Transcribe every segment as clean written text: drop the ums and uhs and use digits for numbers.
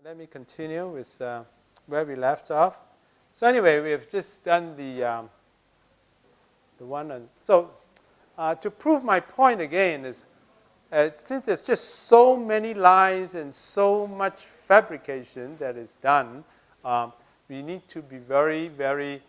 Let me continue with where we left off. So anyway, we have just done the one on. So to prove my point again is, since there's just so many lines and so much fabrication that is done, we need to be very, very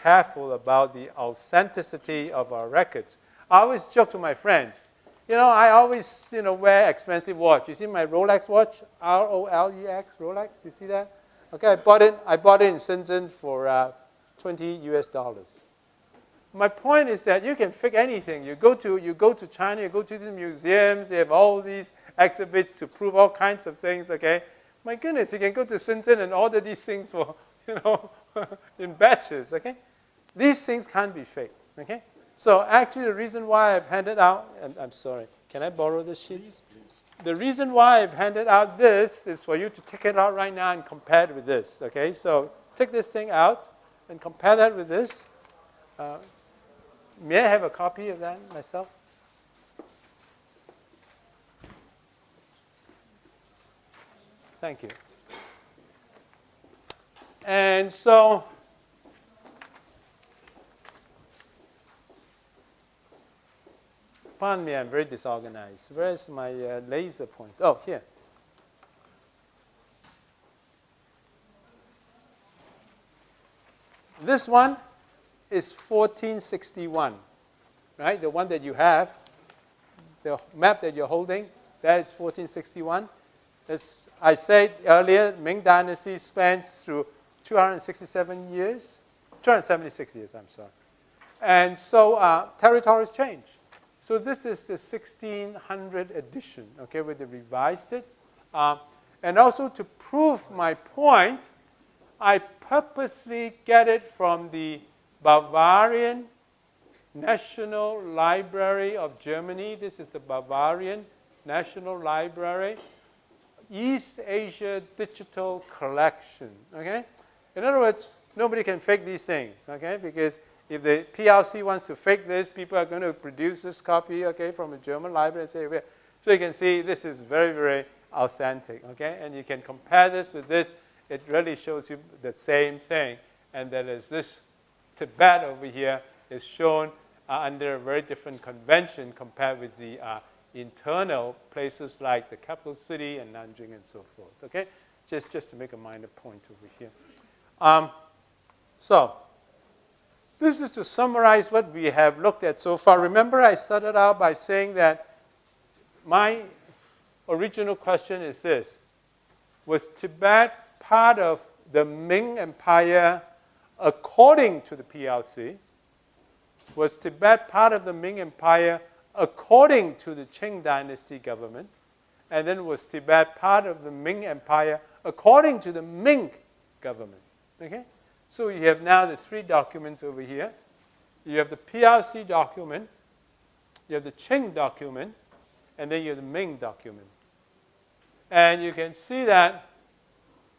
careful about the authenticity of our records. I always joke to my friends. I always, wear expensive watch. You see my Rolex watch, Rolex, Rolex. You see that? Okay, I bought it in Shenzhen for $20 US. My point is that you can fake anything. You go to China, you go to the museums. They have all these exhibits to prove all kinds of things. Okay, my goodness, you can go to Shenzhen and order these things for in batches. Okay, these things can't be faked. Okay. So actually the reason why I've handed out, and I'm sorry, can I borrow this sheet? Please, please. The reason why I've handed out this is for you to take it out right now and compare it with this, okay? So take this thing out and compare that with this. May I have a copy of that myself? Thank you. And so, pardon me, I'm very disorganized. Where's my laser point? Oh, here. This one is 1461, right? The one that you have, the map that you're holding, that is 1461. As I said earlier, Ming Dynasty spans through 267 years, 276 years, I'm sorry. And so territories change. So this is the 1600 edition, okay, where they revised it. And also to prove my point, I purposely get it from the Bavarian National Library of Germany. This is the Bavarian National Library, East Asia Digital Collection, okay? In other words, nobody can fake these things, okay, because if the PLC wants to fake this, people are going to produce this copy, okay, from a German library and say, well, so you can see this is very, very authentic, okay? And you can compare this with this. It really shows you the same thing. And that is this Tibet over here is shown under a very different convention compared with the internal places like the capital city and Nanjing and so forth, okay? Just to make a minor point over here. So this is to summarize what we have looked at so far. Remember, I started out by saying that my original question is this. Was Tibet part of the Ming Empire according to the PLC? Was Tibet part of the Ming Empire according to the Qing Dynasty government? And then was Tibet part of the Ming Empire according to the Ming government? Okay? So you have now the three documents over here. You have the PRC document, you have the Qing document, and then you have the Ming document. And you can see that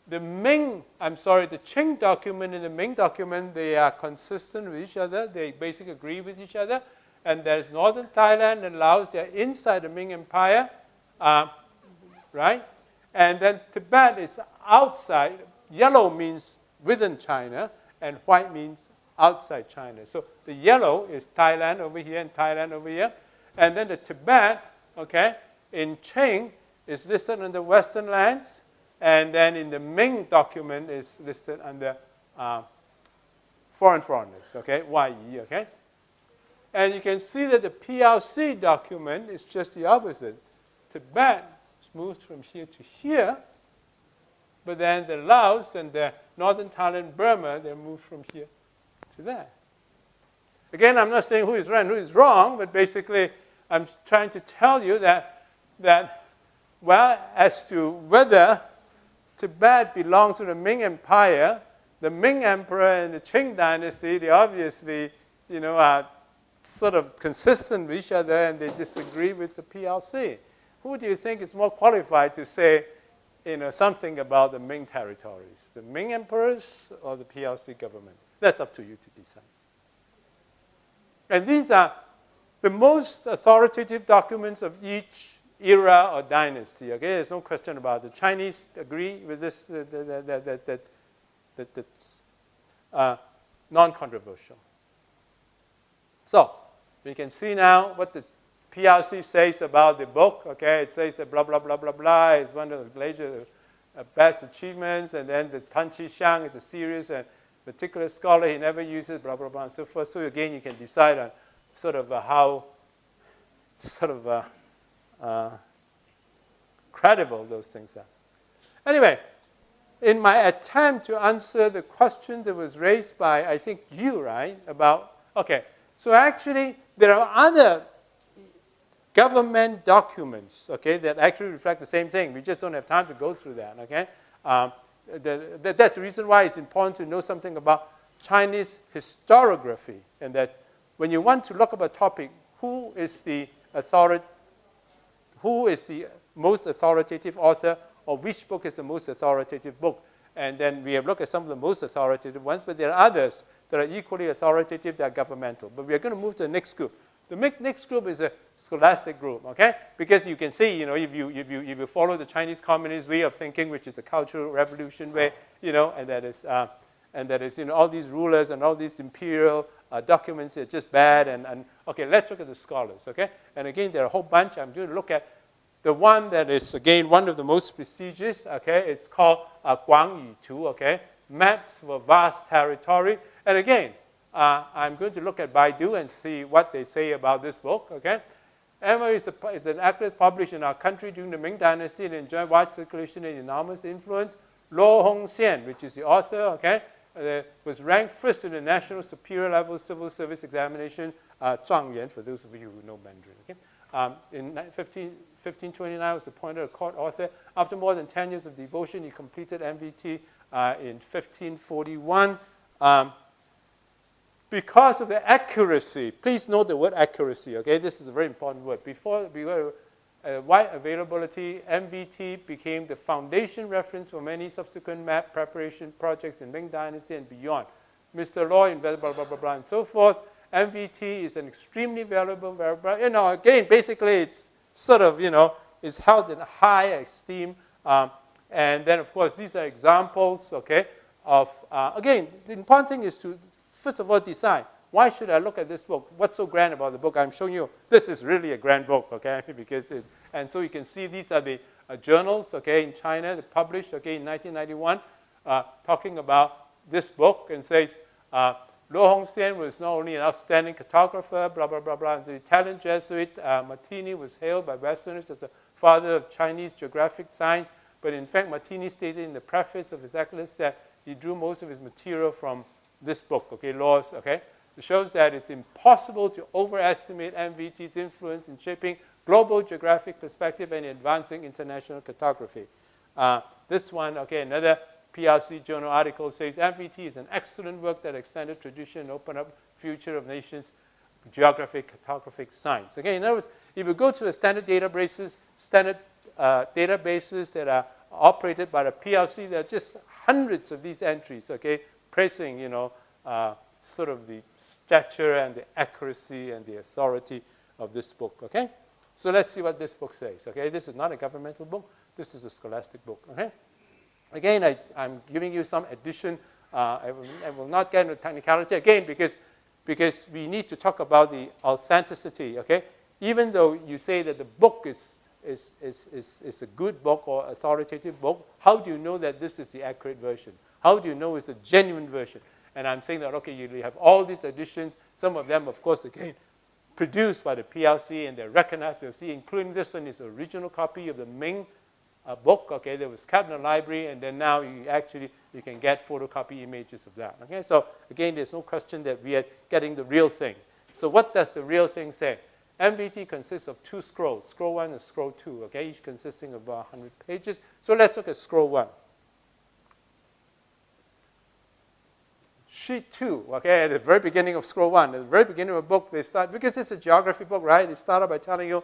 the Qing document and the Ming document, they are consistent with each other. They basically agree with each other. And there's northern Thailand and Laos, they're inside the Ming Empire, right? And then Tibet is outside. Yellow means within China, and white means outside China. So the yellow is Thailand over here and Thailand over here. And then the Tibet, okay, in Qing is listed under Western lands, and then in the Ming document is listed under foreigners, okay, YE, okay? And you can see that the PLC document is just the opposite. Tibet moves from here to here, but then the Laos and the northern Thailand, Burma, they move from here to there. Again, I'm not saying who is right and who is wrong, but basically I'm trying to tell you that well, as to whether Tibet belongs to the Ming Empire, the Ming Emperor and the Qing Dynasty, they obviously, are sort of consistent with each other and they disagree with the PLC. Who do you think is more qualified to say, something about the Ming territories? The Ming emperors or the PLC government? That's up to you to decide. And these are the most authoritative documents of each era or dynasty. Okay, there's no question about it. The Chinese agree with this, that's non-controversial. So we can see now what the PRC says about the book. Okay, it says that blah, blah, blah, blah, blah is one of the major best achievements, and then the Hon-Shiang is a serious and meticulous scholar. He never uses blah, blah, blah, and so forth. So again, you can decide on sort of how credible those things are. Anyway, in my attempt to answer the question that was raised by, I think, you, right, about, okay, so actually there are other government documents, okay, that actually reflect the same thing. We just don't have time to go through that, okay? That's the reason why it's important to know something about Chinese historiography, and that when you want to look up a topic, who is the most authoritative author, or which book is the most authoritative book? And then we have looked at some of the most authoritative ones, but there are others that are equally authoritative that are governmental. But we are going to move to the next group. The next group is a scholastic group, okay? Because you can see, if you follow the Chinese Communist way of thinking, which is a cultural revolution way, and that is, all these rulers and all these imperial documents are just bad. And okay, let's look at the scholars, okay? And again, there are a whole bunch. I'm going to look at the one that is, again, one of the most prestigious, okay? It's called Guang Yu Tu, okay? Maps for Vast Territory. And again, I'm going to look at Baidu and see what they say about this book, okay? Emma is an atlas published in our country during the Ming Dynasty and enjoyed wide circulation and enormous influence. Luo Hong-Shiang, which is the author, okay, was ranked first in the National Superior Level Civil Service Examination, 状元, for those of you who know Mandarin, okay? In 1529, was appointed a court author. After more than 10 years of devotion, he completed MVT in 1541. Because of the accuracy, please note the word accuracy, okay? This is a very important word. Before wide availability, MVT became the foundation reference for many subsequent map preparation projects in Ming Dynasty and beyond. Mr. Law invented blah, blah, blah, blah, and so forth. MVT is an extremely valuable variable. Again, basically, it's sort of, is held in high esteem. And then, of course, these are examples, okay, of, again, the important thing is to, first of all, decide, why should I look at this book? What's so grand about the book? I'm showing you, this is really a grand book, okay? And so you can see these are the journals, okay, in China, that published, okay, in 1991, talking about this book, and says, Luo Hong-Shiang was not only an outstanding cartographer, blah, blah, blah, blah. The Italian Jesuit Martini was hailed by Westerners as the father of Chinese geographic science, but in fact, Martini stated in the preface of his atlas that he drew most of his material from this book, okay, Laws, okay? It shows that it's impossible to overestimate MVT's influence in shaping global geographic perspective and advancing international cartography. This one, okay, another PRC journal article says MVT is an excellent work that extended tradition and opened up future of nations' geographic, cartographic science. Again, in other words, if you go to the standard databases that are operated by the PRC, there are just hundreds of these entries, okay, praising, sort of the stature and the accuracy and the authority of this book, okay? So let's see what this book says, okay? This is not a governmental book. This is a scholastic book, okay? Again, I'm giving you some addition. I will not get into technicality again because we need to talk about the authenticity, okay? Even though you say that the book is a good book or authoritative book, how do you know that this is the accurate version? How do you know it's a genuine version? And I'm saying that, okay, you have all these editions, some of them, of course, again, produced by the PRC, and they're recognized by the PRC, including this one is the original copy of the Ming book, okay, that was kept in the library, and then now you can get photocopy images of that, okay? So again, there's no question that we are getting the real thing. So what does the real thing say? MVT consists of 2 scrolls, scroll 1 and scroll 2, okay, each consisting of about 100 pages. So let's look at scroll 1. Sheet 2, okay, at the very beginning of scroll 1, at the very beginning of a book, they start, because it's a geography book, right? They start out by telling you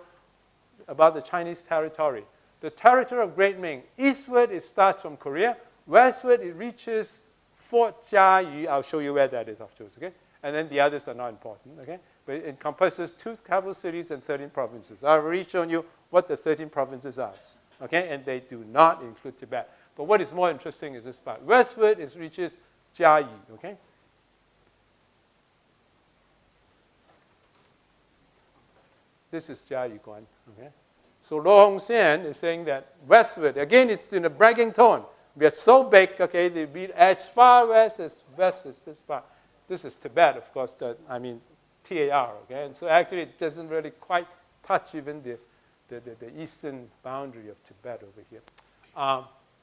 about the Chinese territory. The territory of Great Ming. Eastward, it starts from Korea. Westward, it reaches Fort Jiayu. I'll show you where that is afterwards, okay? And then the others are not important, okay? but it encompasses 2 capital cities and 13 provinces. I've already shown you what the 13 provinces are, okay? And they do not include Tibet. But what is more interesting is this part. Westward, it reaches Jiayi, okay? This is Jiayiguan, okay? So Luo Hongxian is saying that westward, again, it's in a bragging tone. We are so big, okay, they be as far west as this part. This is Tibet, of course, TAR, okay? And so actually it doesn't really quite touch even the eastern boundary of Tibet over here.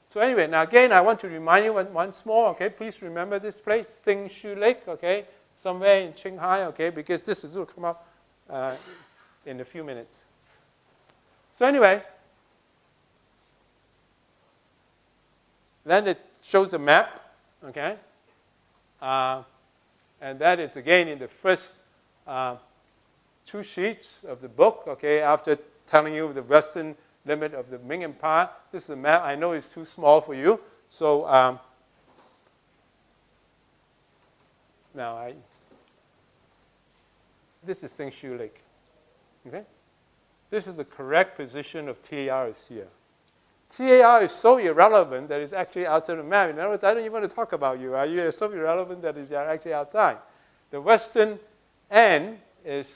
So anyway, now again, I want to remind you once more, okay, please remember this place, Xingshu Lake, okay, somewhere in Qinghai, okay, because this is going to come up in a few minutes. So anyway, then it shows a map, okay? And that is, again, in the first 2 sheets of the book, okay, after telling you the western limit of the Ming Empire. This is a map. I know it's too small for you. So this is Xingshu Lake, okay? This is the correct position of TAR is here. TAR is so irrelevant that it's actually outside the map. In other words, I don't even want to talk about you. You're so irrelevant that you're actually outside. The western end is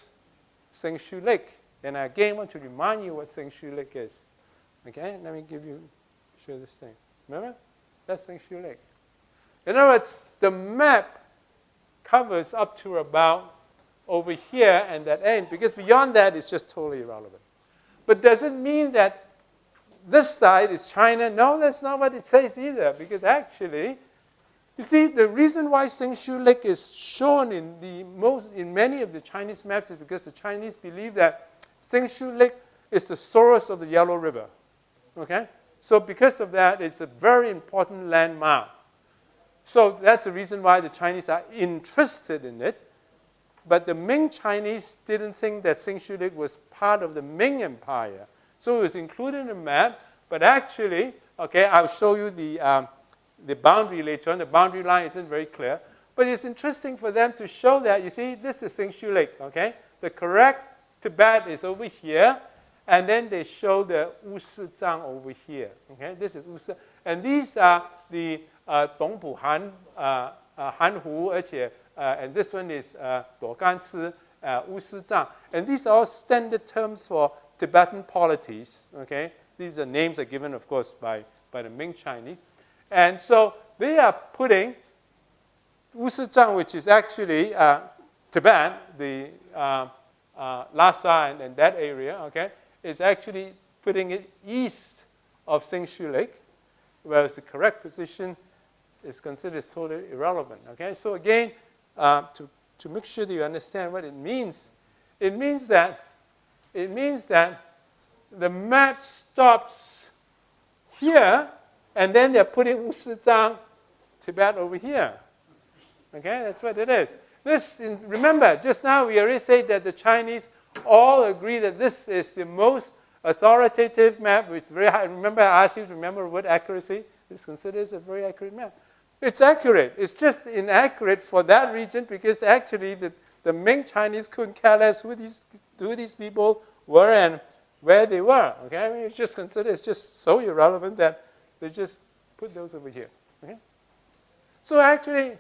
Xingshu Lake. And I again want to remind you what Xingshu Lake is. Okay, let me show this thing. Remember? That's Xingshu Lake. In other words, the map covers up to about over here and that end, because beyond that, it's just totally irrelevant. But does it mean that this side is China? No, that's not what it says either, because actually, you see, the reason why Xingshu Lake is shown in many of the Chinese maps is because the Chinese believe that Xingshu Lake is the source of the Yellow River, okay? So because of that, it's a very important landmark. So that's the reason why the Chinese are interested in it. But the Ming Chinese didn't think that Xingshu Lake was part of the Ming Empire. So it was included in the map, but actually, okay, I'll show you the boundary later on. The boundary line isn't very clear. But it's interesting for them to show that, you see, this is Xingshu Lake, okay? The correct Tibet is over here, and then they show the Wusizang over here, okay? This is Wusi, and these are the Dongpu Han, Hanhu, and this one is Doganci, Wusizang. And these are all standard terms for Tibetan polities, okay? These are names are given, of course, by the Ming Chinese. And so they are putting Wusizang, which is actually Tibet, the Lhasa and that area, okay, is actually putting it east of Xingshu Lake, whereas the correct position is considered as totally irrelevant, okay? So again, to make sure that you understand what it means that the map stops here, and then they're putting Wusizang, Tibet over here. Okay, that's what it is. Remember, just now we already said that the Chinese all agree that this is the most authoritative map with very high. Remember, I asked you to remember what accuracy is considered as a very accurate map. It's accurate. It's just inaccurate for that region because actually the Ming Chinese couldn't care less who these people were and where they were. Okay, I mean, it's just considered, it's just so irrelevant that they just put those over here. Okay, so actually,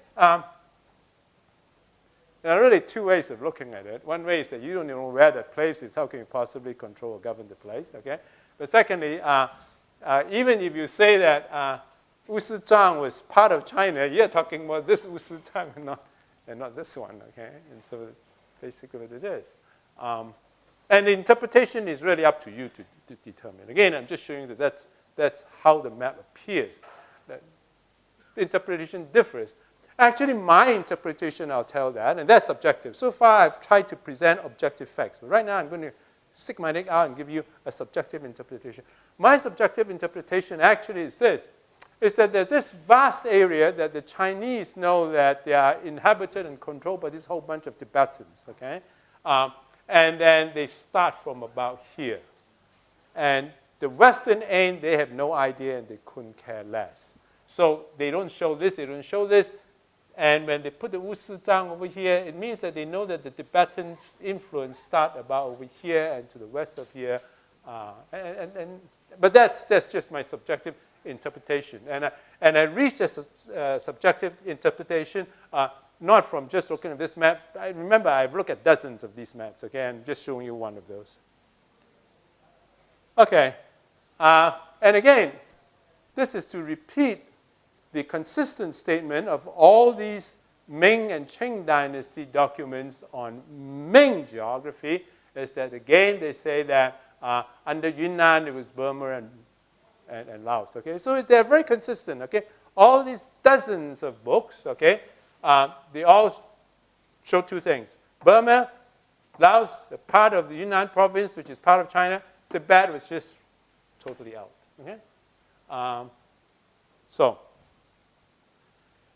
there are really 2 ways of looking at it. One way is that you don't know where that place is. How can you possibly control or govern the place? Okay, but secondly, even if you say that Wusizang was part of China, you're talking about this Wusizang and not this one, okay? And so basically what it is. And the interpretation is really up to you to determine. Again, I'm just showing you that that's how the map appears. The interpretation differs. Actually, my interpretation, I'll tell that, and that's subjective. So far, I've tried to present objective facts. But right now, I'm going to stick my neck out and give you a subjective interpretation. My subjective interpretation actually is this. Is that there's this vast area that the Chinese know that they are inhabited and controlled by this whole bunch of Tibetans, okay? And then they start from about here. And the western end, they have no idea and they couldn't care less. So they don't show this, they don't show this. And when they put the Wuzizang over here, it means that they know that the Tibetans' influence start about over here and to the west of here. But that's just my subjective interpretation. And I reached a subjective interpretation not from just looking at this map. Remember, I've looked at dozens of these maps, okay? I'm just showing you one of those. Okay. And again, this is to repeat the consistent statement of all these Ming and Qing dynasty documents on Ming geography, is that, again, they say that under Yunnan, it was Burma and Laos, okay? So they're very consistent, okay? All these dozens of books, okay, they all show two things. Burma, Laos, a part of the Yunnan province, which is part of China. Tibet was just totally out, okay?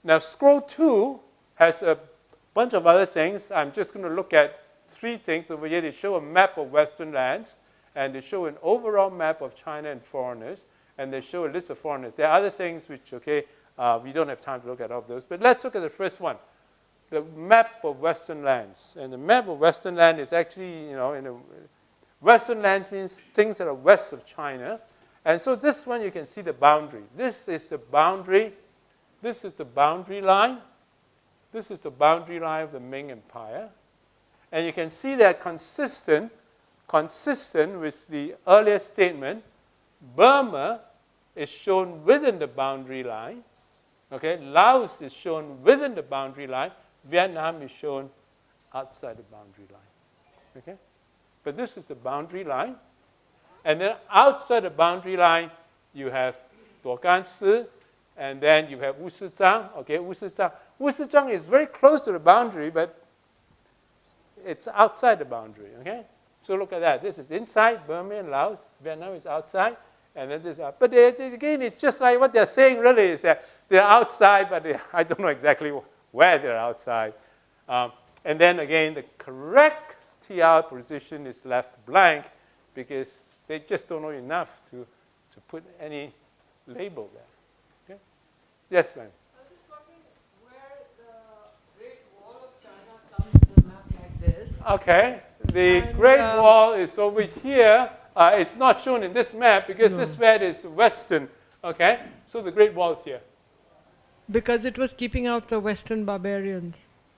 Now scroll 2 has a bunch of other things. I'm just going to look at 3 things over here. They show a map of Western lands, and they show an overall map of China and foreigners, and they show a list of foreigners. There are other things which, okay, we don't have time to look at all of those, but let's look at the first one, the map of Western lands. And the map of Western land is actually, Western lands means things that are west of China. And so this one, you can see the boundary. This is the boundary. This is the boundary line. This is the boundary line of the Ming Empire. And you can see that consistent with the earlier statement, Burma is shown within the boundary line. Okay, Laos is shown within the boundary line. Vietnam is shown outside the boundary line. Okay? But this is the boundary line. And then outside the boundary line, you have Duogansi, and then you have Wuzizang. Okay, Wuzizang. Wuzizang is very close to the boundary, but it's outside the boundary. Okay? So look at that. This is inside Burma and Laos. Vietnam is outside. And then this out. But again, it's just like what they're saying really is that they're outside, but I don't know exactly where they're outside. And then again, the correct TR position is left blank because they just don't know enough to put any label there. Okay? Yes, ma'am. I was just wondering where the Great Wall of China comes in a map like this. Okay. The Great Wall is over here. It's not shown in this map because this map is western. Okay? So the Great Wall is here. Because it was keeping out the Western barbarians.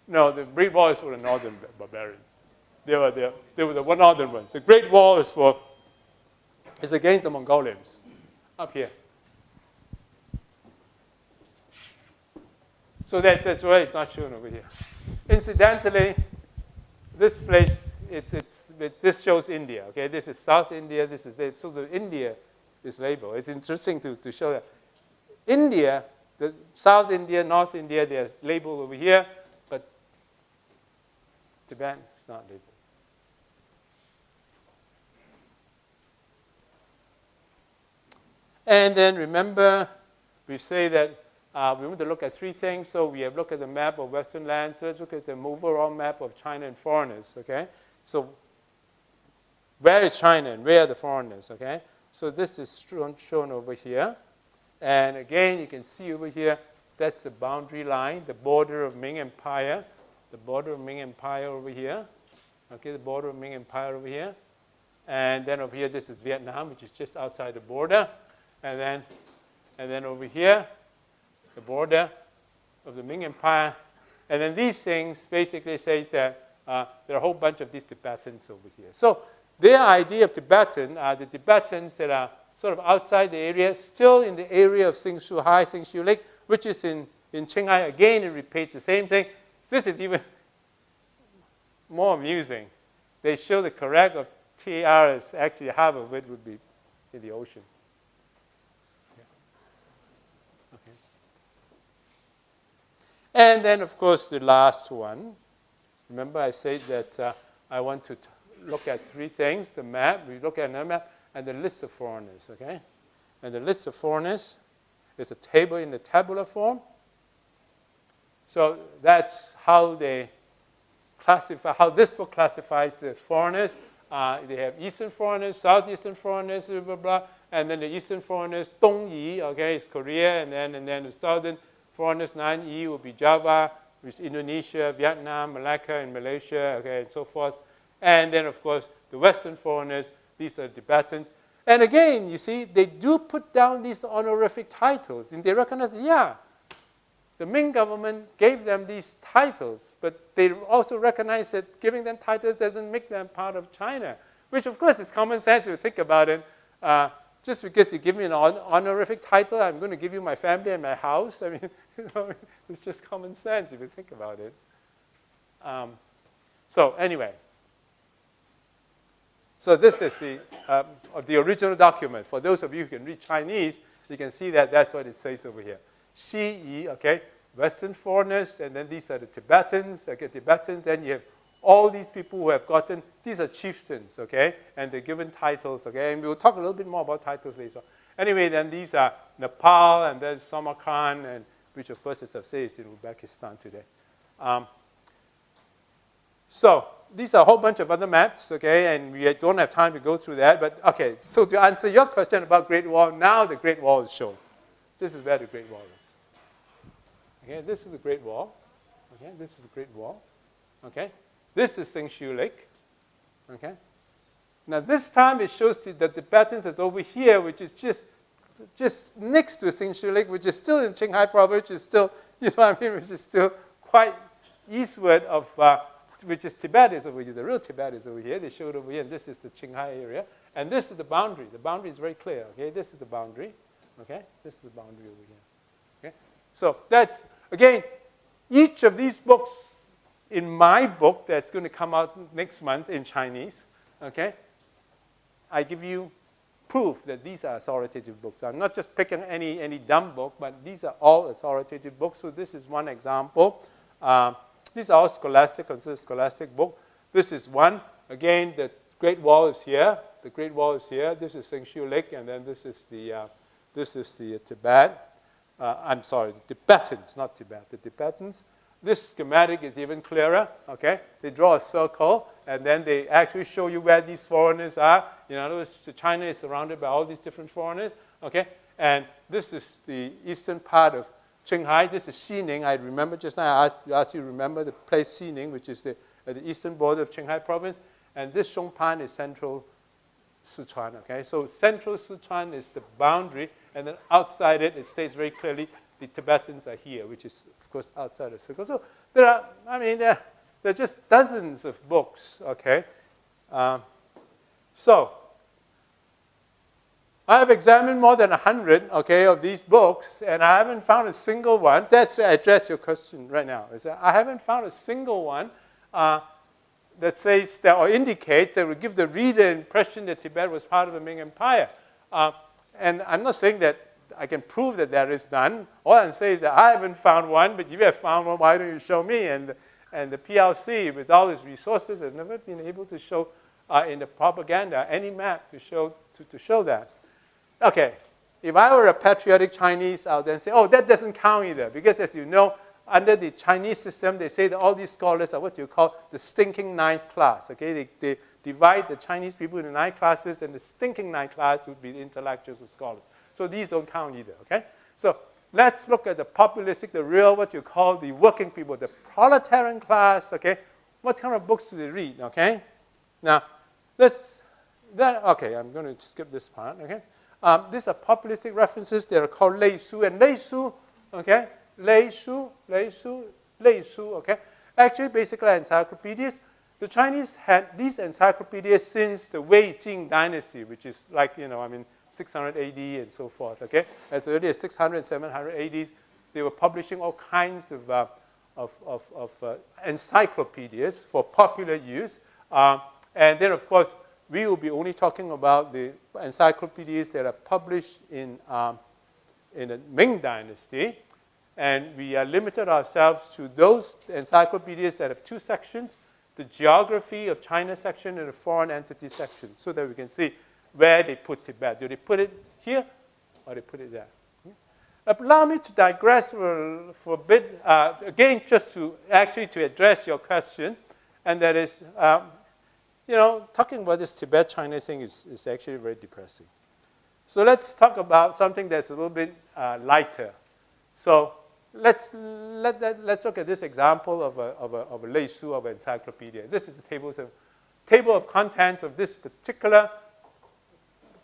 No, the Great Wall is for the northern barbarians. They were the northern ones. The Great Wall is against the Mongolians up here. So that's why it's not shown over here. Incidentally, this place, this shows India. Okay, this is South India. This is there. So the India is labeled. It's interesting to show that India, the South India, North India, they're labeled over here, but Tibet is not labeled. And then remember, we say that we want to look at 3 things. So we have looked at the map of Western lands. So let's look at the overall map of China and foreigners. Okay. So where is China and where are the foreigners? Okay. So this is shown over here. And again, you can see over here, that's the boundary line, the border of Ming Empire. The border of Ming Empire over here. Okay, the border of Ming Empire over here. And then over here, this is Vietnam, which is just outside the border. And then over here, the border of the Ming Empire. And then these things basically says that there are a whole bunch of these Tibetans over here. So their idea of Tibetan are the Tibetans that are sort of outside the area, still in the area of Xingshu Hai, Xingshu Lake, which is in Qinghai. Again, it repeats the same thing. This is even more amusing. They show the correct of TR is actually half of it would be in the ocean. Okay. And then, of course, the last one. Remember I said that I want to look at 3 things. The map, we look at the map, and the list of foreigners, okay? And the list of foreigners is a table in the tabular form. So that's how they classify, how this book classifies the foreigners. They have eastern foreigners, southeastern foreigners, blah, blah, blah. And then the eastern foreigners, Dongyi, okay, is Korea, and then the southern foreigners 9E will be Java, which is Indonesia, Vietnam, Malacca, and Malaysia, okay, and so forth. And then, of course, the Western foreigners, these are Tibetans. And again, you see, they do put down these honorific titles, and they recognize, yeah, the Ming government gave them these titles, but they also recognize that giving them titles doesn't make them part of China, which, of course, is common sense if you think about it. Just because you give me an honorific title, I'm going to give you my family and my house. I mean, it's just common sense if you think about it. So anyway, so this is the original document. For those of you who can read Chinese, you can see that that's what it says over here. Xi, okay, Western foreigners, and then these are the Tibetans, okay, Tibetans, and you have all these people who have gotten, these are chieftains, okay, and they're given titles, okay, and we'll talk a little bit more about titles later. Anyway, then these are Nepal, and there's Samarkand, and which of course, as I've said, is in Uzbekistan today. So these are a whole bunch of other maps, okay, and we don't have time to go through that, but okay, so to answer your question about Great Wall, now the Great Wall is shown. This is where the Great Wall is. Okay, this is the Great Wall. Okay, this is the Great Wall. Okay, this is Xingshu Lake. Okay, now this time it shows the Tibetans is over here, which is just next to Xingshu Lake, which is still in Qinghai province, which is still, you know what I mean, which is still quite eastward of, which is Tibet is over here. The real Tibet is over here. They show it over here, and this is the Qinghai area. And this is the boundary. The boundary is very clear. Okay, this is the boundary. Okay, this is the boundary over here. Okay, so that's, again, each of these books in my book that's going to come out next month in Chinese, okay, I give you proof that these are authoritative books. I'm not just picking any dumb book, but these are all authoritative books. So this is one example. These are all scholastic, considered scholastic book. This is one. Again, the Great Wall is here. The Great Wall is here. This is Xingshu Lake, and then this is the Tibet. I'm sorry, the Tibetans, not Tibet, the Tibetans. This schematic is even clearer, okay? They draw a circle, and then they actually show you where these foreigners are. In other words, China is surrounded by all these different foreigners, okay? And this is the eastern part of Qinghai. This is Xining. I remember just now I asked you to remember the place Xining, which is at the eastern border of Qinghai province. And this Shongpan is central Sichuan, okay? So central Sichuan is the boundary, and then outside it, it states very clearly the Tibetans are here, which is, of course, outside the circle. So there are just dozens of books, okay? So I have examined more than 100, okay, of these books, and I haven't found a single one. That's to address your question right now. Is that I haven't found a single one that says that or indicates that would give the reader an impression that Tibet was part of the Ming Empire. And I'm not saying that I can prove that there is none. All I'm saying is that I haven't found one, but you have found one. Why don't you show me? And the PLC, with all its resources, has never been able to show in the propaganda any map to show that. Okay, if I were a patriotic Chinese, I'll then say, oh, that doesn't count either, because as you know, under the Chinese system, they say that all these scholars are what you call the stinking ninth class. Okay, they divide the Chinese people into 9 classes, and the stinking ninth class would be the intellectuals or scholars. So these don't count either. Okay, so let's look at the populistic, the real, what you call the working people, the proletarian class. Okay, what kind of books do they read? Okay, now okay, I'm going to skip this part. Okay, these are populistic references. They are called Lei Su, and Lei Su. Okay. Lei Su, okay? Actually, basically encyclopedias. The Chinese had these encyclopedias since the Wei Jing dynasty, which is like, 600 AD and so forth, okay? As early as 600, 700 AD, they were publishing all kinds of encyclopedias for popular use. And then, of course, we will be only talking about the encyclopedias that are published in the Ming dynasty. And we limited ourselves to those encyclopedias that have 2 sections, the geography of China section and the foreign entity section, so that we can see where they put Tibet. Do they put it here or they put it there? Allow me to digress for a bit, again, just to address your question, and that is, talking about this Tibet-China thing is actually very depressing. So let's talk about something that's a little bit lighter. So let's look at this example of a Lei Su of an encyclopedia. This is the table of contents of this particular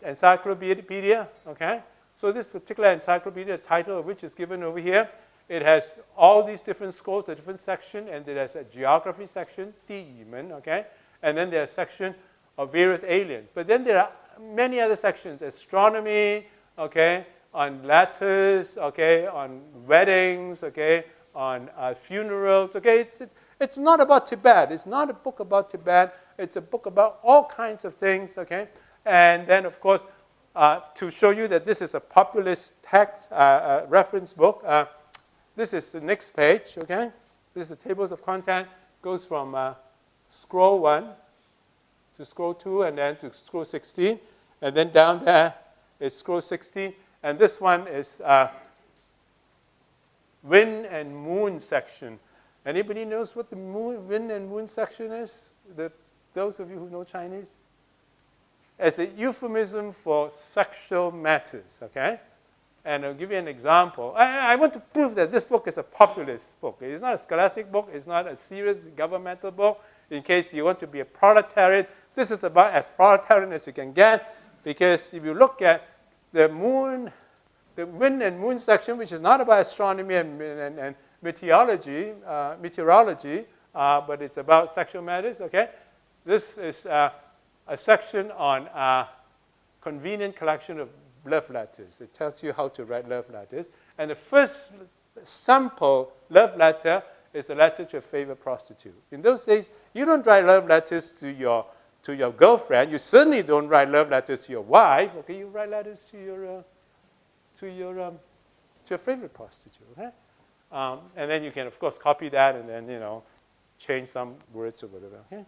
encyclopedia, okay? So this particular encyclopedia, the title of which is given over here, it has all these different scores, a different section, and it has a geography section, 地语门, okay? And then there's a section of various aliens. But then there are many other sections, astronomy, okay, on letters, okay, on weddings, okay, on funerals, okay? It's not about Tibet. It's not a book about Tibet. It's a book about all kinds of things, okay? And then, of course, to show you that this is a populist text reference book, this is the next page, okay? This is the tables of content. Goes from scroll 1 to scroll 2 and then to scroll 16. And then down there is scroll 16. And this one is wind and moon section. Anybody knows what the wind and moon section is? Those of you who know Chinese? As a euphemism for sexual matters, okay? And I'll give you an example. I want to prove that this book is a populist book. It's not a scholastic book. It's not a serious governmental book. In case you want to be a proletariat, this is about as proletarian as you can get, because if you look at the wind and moon section, which is not about astronomy and meteorology, but it's about sexual matters, okay? This is a section on convenient collection of love letters. It tells you how to write love letters. And the first sample love letter is a letter to a favorite prostitute. In those days, you don't write love letters to your girlfriend. You certainly don't write love letters to your wife. Okay, you write letters to your favorite prostitute. Okay? And then you can, of course, copy that and then change some words or whatever. Okay?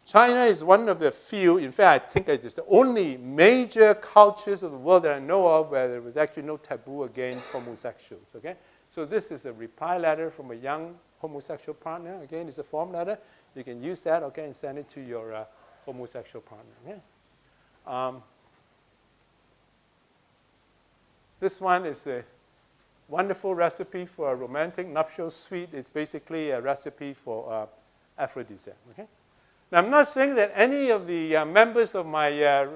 China is one of the few, in fact, I think it is the only major cultures of the world that I know of where there was actually no taboo against homosexuals. Okay? So this is a reply letter from a young homosexual partner. Again, it's a form letter. You can use that, okay, and send it to your homosexual partner. Okay? This one is a wonderful recipe for a romantic nuptial suite. It's basically a recipe for aphrodisiac. Okay? Now, I'm not saying that any of the members of my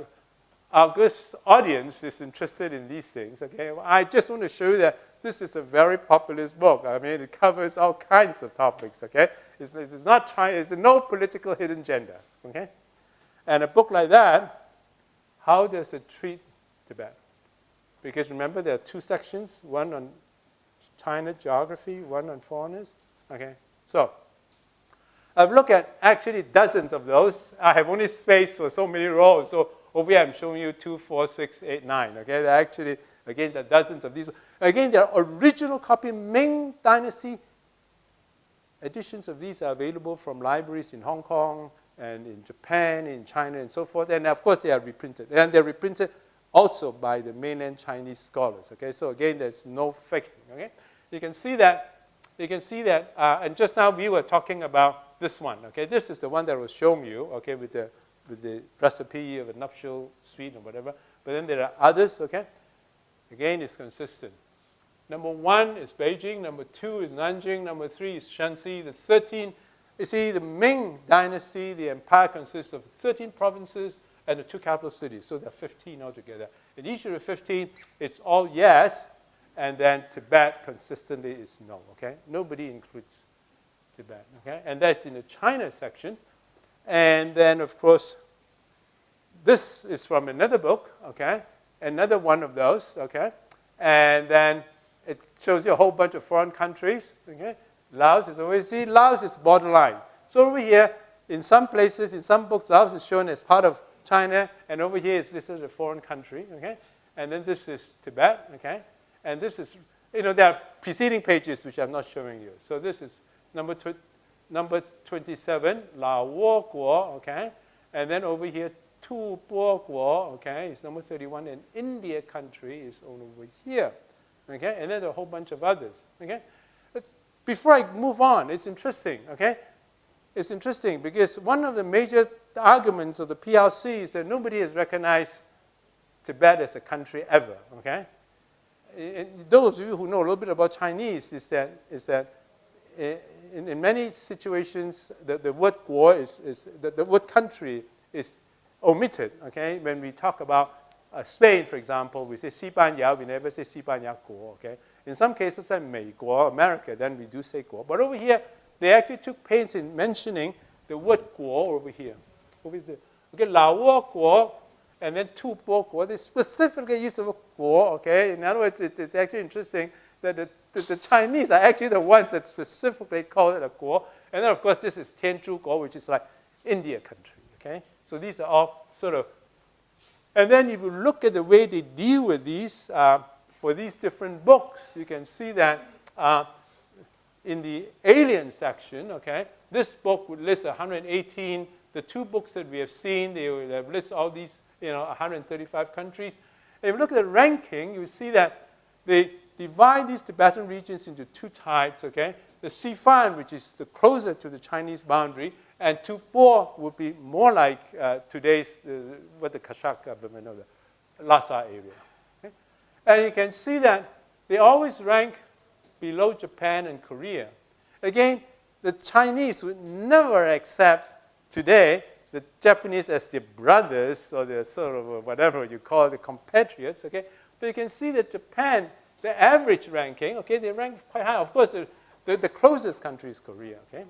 august audience is interested in these things. Okay? I just want to show you that this is a very populist book. I mean, it covers all kinds of topics. Okay? It's no political hidden agenda. Okay? And a book like that, how does it treat Tibet? Because remember, there are two sections, one on China geography, one on foreigners. Okay? So I've looked at actually dozens of those. I have only space for so many rows. So over here, I'm showing you 2, 4, 6, 8, 9. Okay? There are actually, again, there are dozens of these. Again, there are original copy Ming Dynasty editions of these are available from libraries in Hong Kong and in Japan, in China, and so forth. And of course, they are reprinted. And they're reprinted also by the mainland Chinese scholars. Okay? So again, there's no faking. Okay? You can see that. And just now we were talking about this one. Okay? This is the one that I was showing you. Okay, with the recipe of a nuptial suite or whatever. But then there are others. Okay? Again, it's consistent. Number 1 is Beijing. Number 2 is Nanjing. Number 3 is Shanxi. The 13. You see, the Ming Dynasty, the empire consists of 13 provinces and the 2 capital cities. So there are 15 altogether. In each of the 15, it's all yes. And then Tibet consistently is no, okay? Nobody includes Tibet, okay? And that's in the China section. And then, of course, this is from another book, okay? Another one of those, okay? And then it shows you a whole bunch of foreign countries, okay? Laos is always, see, Laos is borderline. So over here, in some places, in some books, Laos is shown as part of China, and over here is listed as a foreign country, okay? And then this is Tibet, okay? And this is, there are preceding pages which I'm not showing you. So this is number 27, Lao Wo Guo, okay? And then over here, Tu Bo Guo, okay? It's number 31, and India country is over here, okay? And then there are a whole bunch of others, okay? But before I move on, it's interesting, okay? It's interesting because one of the major arguments of the PRC is that nobody has recognized Tibet as a country ever, okay? those of you who know a little bit about Chinese is that in many situations, the word guo the word country is omitted, okay? When we talk about Spain, for example, we say 西班牙, we never say 西班牙国, okay? In some cases, like 美国, America, then we do say guo. But over here, they actually took pains in mentioning the word guo over here. Okay, 老挝国, and then 吐蕃国, they specifically use the word guo, okay? In other words, it's actually interesting that the Chinese are actually the ones that specifically call it a guo. And then, of course, this is Tianzhu guo, which is like India country, okay? So these are all sort of, and then if you look at the way they deal with these, for these different books, you can see that in the alien section, okay, this book would list 118, the two books that we have seen, they would have list all these, 135 countries. If you look at the ranking, you see that they divide these Tibetan regions into two types, okay? The Sifan, which is the closer to the Chinese boundary, and Tupor would be more like today's, what the Kashak government of the Lhasa area. Okay? And you can see that they always rank below Japan and Korea. Again, the Chinese would never accept today the Japanese as their brothers or their sort of whatever you call it, the compatriots, okay? But you can see that Japan, the average ranking, okay, they rank quite high. Of course, the closest country is Korea, okay?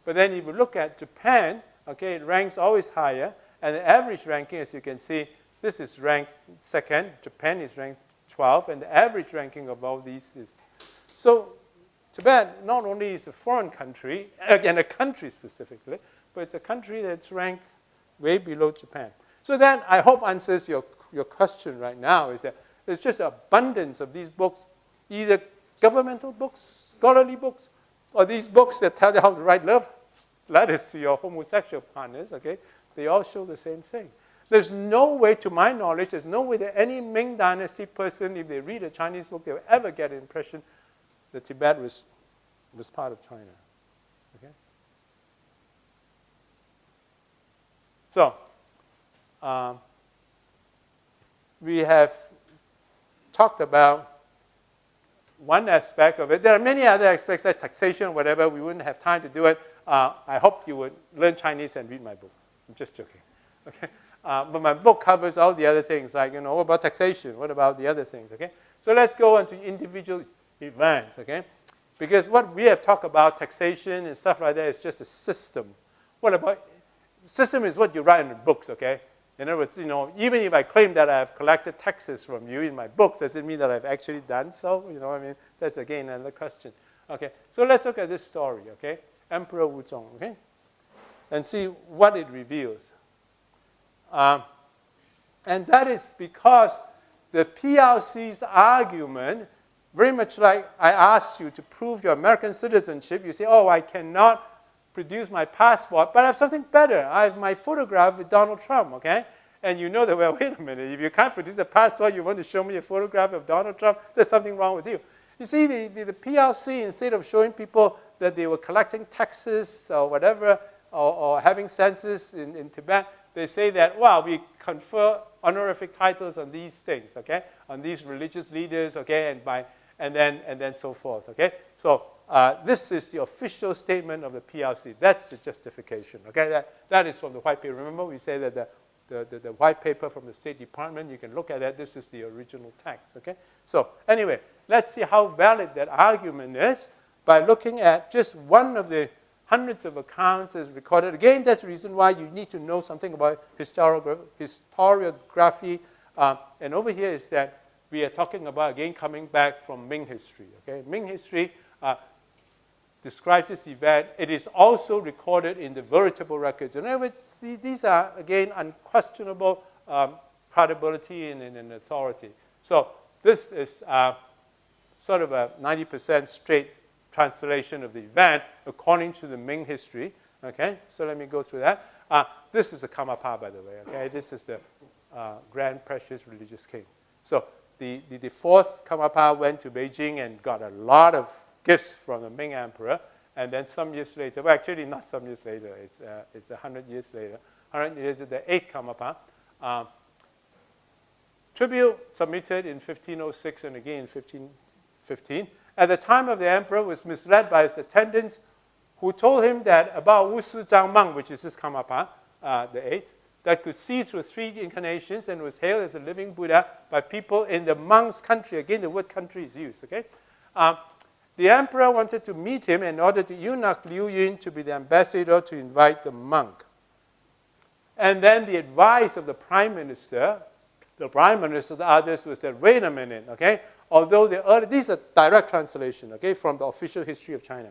But then if you look at Japan, okay, it ranks always higher. And the average ranking, as you can see, this is ranked second. Japan is ranked 12. And the average ranking of all these is. So Tibet not only is a foreign country, again, a country specifically, but it's a country that's ranked way below Japan. So that, I hope, answers your question right now, is that there's just an abundance of these books, either governmental books, scholarly books, or these books that tell you how to write love letters to your homosexual partners, okay? They all show the same thing. There's no way, to my knowledge, there's no way that any Ming Dynasty person, if they read a Chinese book, they will ever get an impression that Tibet was part of China, okay? So, we have talked about one aspect of it. There are many other aspects like taxation, whatever. We wouldn't have time to do it. I hope you would learn Chinese and read my book. I'm just joking. Okay? But my book covers all the other things, like, what about taxation? What about the other things, okay? So let's go on to individual events, okay? Because what we have talked about, taxation and stuff like that, is just a system. What about, system is what you write in the books, okay? In other words, even if I claim that I have collected taxes from you in my books, does it mean that I've actually done so? That's again another question. Okay, so let's look at this story, okay? Emperor Wuzong, okay? And see what it reveals. And that is because the PLC's argument, very much like I asked you to prove your American citizenship, you say, oh, I cannot produce my passport, but I have something better. I have my photograph with Donald Trump, okay? And you know that, well, wait a minute, if you can't produce a passport, you want to show me a photograph of Donald Trump, there's something wrong with you. You see, the PLC, instead of showing people that they were collecting taxes or whatever, or having census in Tibet, they say that, well, we confer honorific titles on these things, okay? On these religious leaders, okay? And then so forth, okay? So this is the official statement of the PLC. That's the justification, okay? That is from the white paper. Remember, we say that the white paper from the State Department, you can look at that. This is the original text, okay? So anyway, let's see how valid that argument is by looking at just one of the hundreds of accounts as recorded. Again, that's the reason why you need to know something about historiography. And over here is that we are talking about, again, coming back from Ming history, okay? Ming history describes this event. It is also recorded in the veritable records. In other words, these are, again, unquestionable credibility and authority. So this is sort of a 90% straight translation of the event according to the Ming history. Okay, so let me go through that. This is the Karmapa, by the way. Okay, this is the Grand Precious Religious King. So the fourth Karmapa went to Beijing and got a lot of gifts from the Ming Emperor. And then some years later, well, actually not some years later, it's 100 years later. 100 years later, the eighth Karmapa tribute submitted in 1506 and again in 1515. At the time of the emperor was misled by his attendants who told him that about Wu Si Zhang Mang, which is this Karmapa, the 8th, that could see through 3 incarnations and was hailed as a living Buddha by people in the monk's country. Again, the word country is used, okay? The emperor wanted to meet him and ordered the eunuch Liu Yun to be the ambassador to invite the monk. And then the advice of the prime minister, the others, was that, wait a minute, okay? Although these are direct translation, okay, from the official history of China.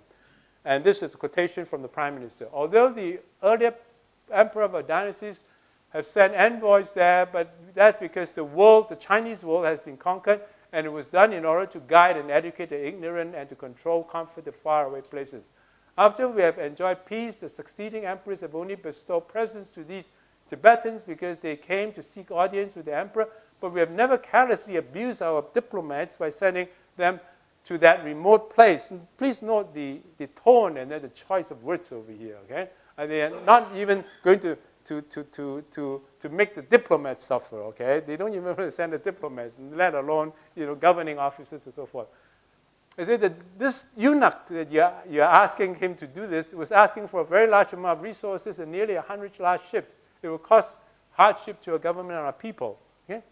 And this is a quotation from the prime minister. Although the earlier emperor of our dynasties have sent envoys there, but that's because the Chinese world has been conquered, and it was done in order to guide and educate the ignorant and to control, comfort the faraway places. After we have enjoyed peace, the succeeding emperors have only bestowed presents to these Tibetans because they came to seek audience with the emperor, but we have never carelessly abused our diplomats by sending them to that remote place. Please note the tone and then the choice of words over here, okay? And they are not even going to make the diplomats suffer, okay? They don't even want to send the diplomats, let alone, governing officers and so forth. I say that this eunuch that you're asking him to do this was asking for a very large amount of resources and nearly 100 large ships. It will cause hardship to a government and a people. Okay?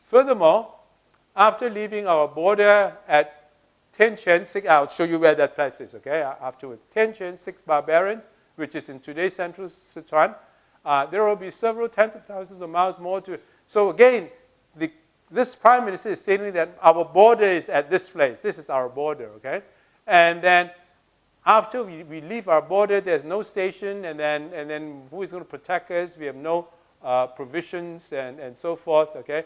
Furthermore, after leaving our border at Tianquan, I'll show you where that place is, okay, afterwards. Tianquan, 6 barbarians, which is in today's central Sichuan. There will be several tens of thousands of miles more to. So again, this prime minister is stating that our border is at this place. This is our border, okay? And then after we leave our border, there's no station, and then who is going to protect us? We have no provisions and so forth, okay?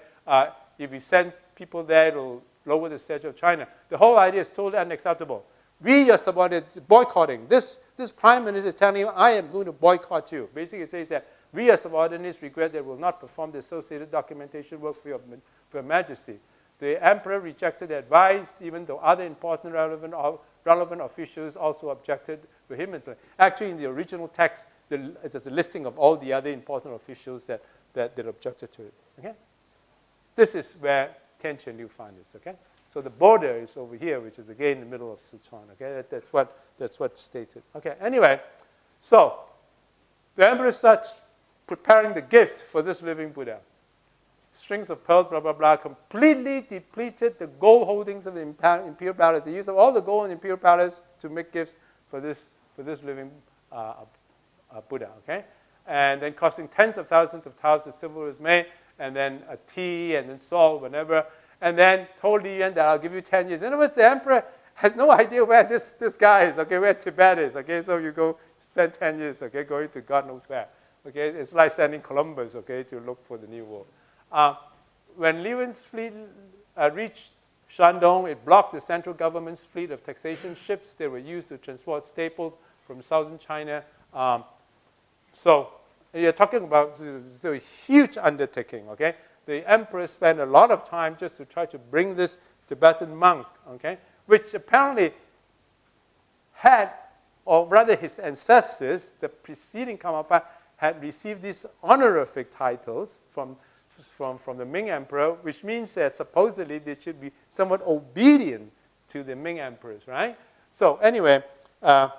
If we send people there, it'll lower the stature of China. The whole idea is totally unacceptable. We are subordinates boycotting. This prime minister is telling you, I am going to boycott you. Basically, it says that we as subordinates regret that we will not perform the associated documentation work for your majesty. The emperor rejected the advice, even though other important relevant officials also objected vehemently. Actually, in the original text, there's a listing of all the other important officials that objected to it. Okay? This is where Tianquan you find it. Okay? So the border is over here, which is again in the middle of Sichuan. Okay? That's what's stated. Okay. Anyway, so the emperor starts preparing the gift for this living Buddha. Strings of pearls, blah, blah, blah, completely depleted the gold holdings of the imperial palace. They used all the gold in the imperial palace to make gifts for this living Buddha, okay? And then costing tens of thousands of taels of silver was made, and then a tea, and then salt, whatever. And then told Li Yuan that I'll give you 10 years. In other words, the emperor has no idea where this guy is, okay, where Tibet is, okay? So you go spend 10 years, okay, going to God knows where. Okay? It's like sending Columbus, okay, to look for the new world. When Li Yuan's fleet reached Shandong, it blocked the central government's fleet of taxation ships. They were used to transport staples from southern China. So you're talking about a huge undertaking, okay? The emperor spent a lot of time just to try to bring this Tibetan monk, okay, which apparently had, or rather his ancestors, the preceding Karmapa, had received these honorific titles from the Ming emperor, which means that supposedly they should be somewhat obedient to the Ming emperors, right? So anyway, so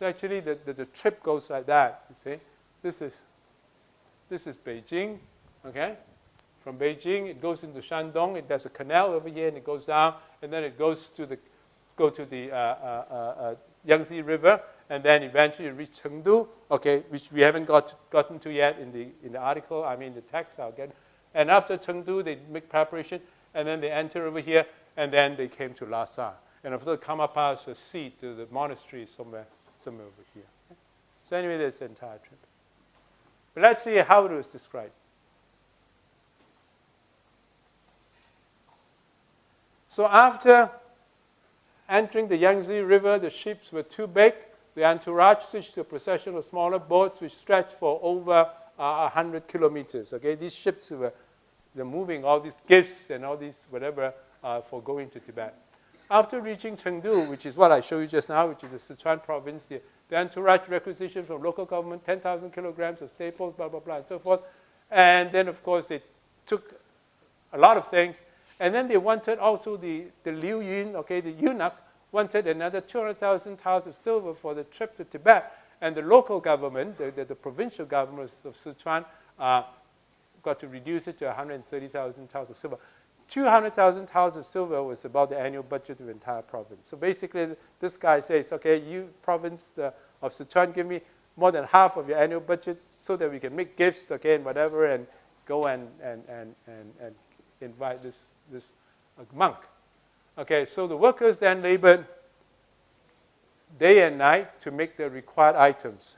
actually the trip goes like that, you see. This is Beijing, okay? From Beijing, it goes into Shandong. There's a canal over here, and it goes down, and then it goes to the Yangtze River, and then eventually reach Chengdu, okay, which we haven't gotten to yet in the article. I mean, the text I'll get. And after Chengdu, they make preparation, and then they enter over here, and then they came to Lhasa. And after the Karmapa is a seat to the monastery somewhere over here. Okay? So anyway, that's the entire trip. But let's see how it was described. So after entering the Yangtze River, the ships were too big. The entourage switched to a procession of smaller boats which stretched for over 100 kilometers. Okay, these ships they're moving all these gifts and all these whatever for going to Tibet. After reaching Chengdu, which is what I showed you just now, which is the Sichuan province, the entourage requisition from local government, 10,000 kilograms of staples, blah, blah, blah, and so forth. And then, of course, they took a lot of things. And then they wanted also the Liu Yun, okay, the eunuch, wanted another 200,000 taels of silver for the trip to Tibet. And the local government, the provincial governments of Sichuan, got to reduce it to 130,000 taels of silver. 200,000 taels of silver was about the annual budget of the entire province. So basically, this guy says, okay, you province of Sichuan, give me more than half of your annual budget so that we can make gifts, okay, and whatever, and go and invite this monk. Okay, so the workers then labored day and night to make the required items.